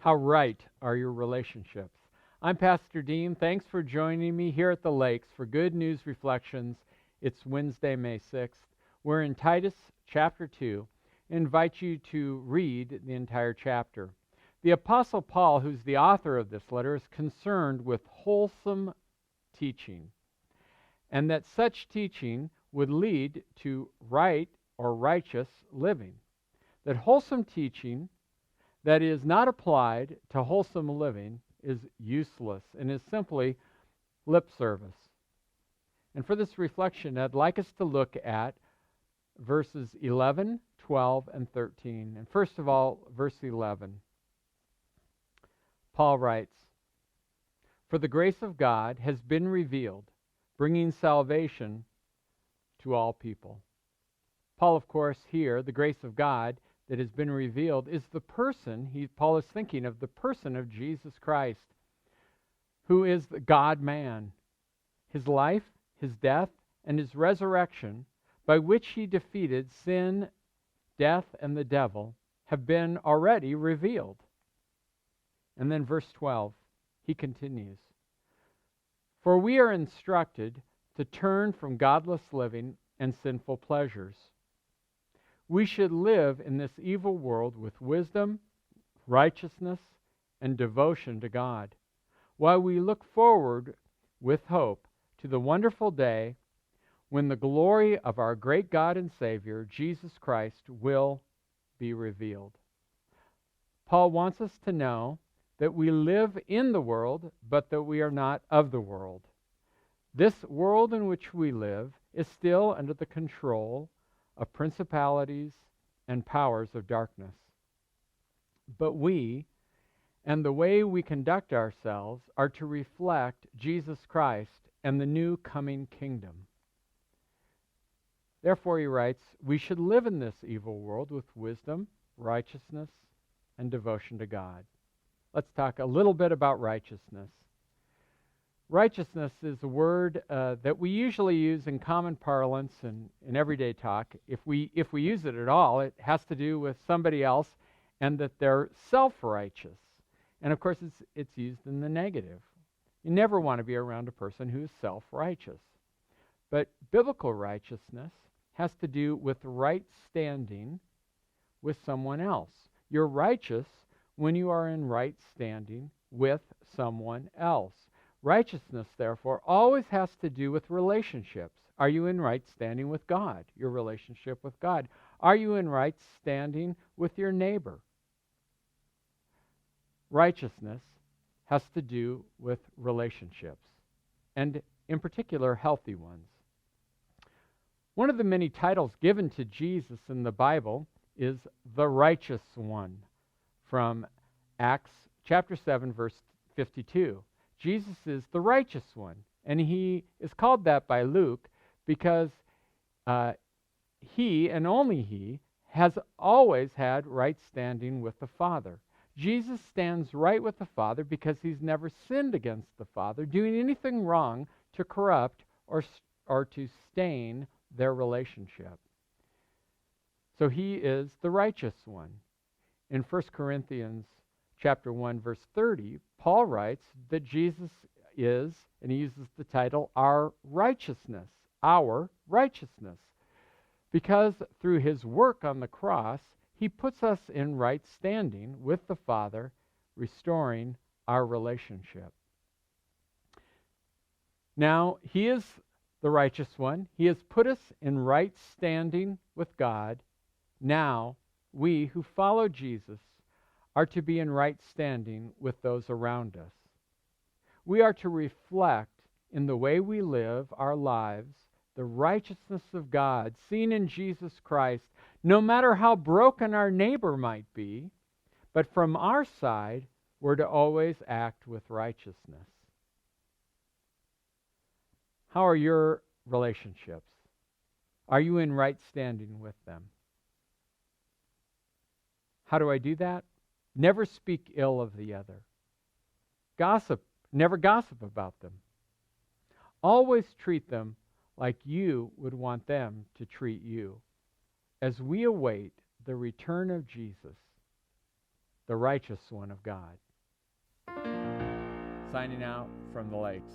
How right are your relationships? I'm Pastor Dean. Thanks for joining me here at the Lakes for Good News Reflections. It's Wednesday, May 6th. We're in Titus chapter 2. I invite you to read the entire chapter. The Apostle Paul, who's the author of this letter, is concerned with wholesome teaching, and that such teaching would lead to right or righteous living. That wholesome teaching that is not applied to wholesome living is useless and is simply lip service. And for this reflection, I'd like us to look at verses 11, 12, and 13. And first of all, verse 11. Paul writes, "For the grace of God has been revealed, bringing salvation to all people." Paul, of course, here, the grace of God that has been revealed is the person, Paul is thinking of the person of Jesus Christ, who is the God-man. His life, his death, and his resurrection, by which he defeated sin, death, and the devil, have been already revealed. And then verse 12, he continues, "For we are instructed to turn from godless living and sinful pleasures. We should live in this evil world with wisdom, righteousness, and devotion to God, while we look forward with hope to the wonderful day when the glory of our great God and Savior, Jesus Christ, will be revealed." Paul wants us to know that we live in the world, but that we are not of the world. This world in which we live is still under the control of principalities and powers of darkness. But we, and the way we conduct ourselves, are to reflect Jesus Christ and the new coming kingdom. Therefore, he writes, we should live in this evil world with wisdom, righteousness, and devotion to God. Let's talk a little bit about righteousness. Righteousness is a word that we usually use in common parlance and in everyday talk. If we use it at all, it has to do with somebody else and that they're self-righteous. And of course, it's used in the negative. You never want to be around a person who is self-righteous. But biblical righteousness has to do with right standing with someone else. You're righteous when you are in right standing with someone else. Righteousness, therefore, always has to do with relationships. Are you in right standing with God, your relationship with God? Are you in right standing with your neighbor? Righteousness has to do with relationships, and in particular, healthy ones. One of the many titles given to Jesus in the Bible is the Righteous One, from Acts chapter 7, verse 52. Jesus is the righteous one, and he is called that by Luke because he, and only he, has always had right standing with the Father. Jesus stands right with the Father because he's never sinned against the Father, doing anything wrong to corrupt or to stain their relationship. So he is the righteous one. In 1 Corinthians chapter 1, verse 30, Paul writes that Jesus is, and he uses the title, our righteousness, because through his work on the cross, he puts us in right standing with the Father, restoring our relationship. Now, he is the righteous one. He has put us in right standing with God. Now, we who follow Jesus are to be in right standing with those around us. We are to reflect in the way we live our lives the righteousness of God seen in Jesus Christ, no matter how broken our neighbor might be, but from our side, we're to always act with righteousness. How are your relationships? Are you in right standing with them? How do I do that? Never speak ill of the other. Never gossip about them. Always treat them like you would want them to treat you, as we await the return of Jesus. the righteous one of God. Signing out from the lakes.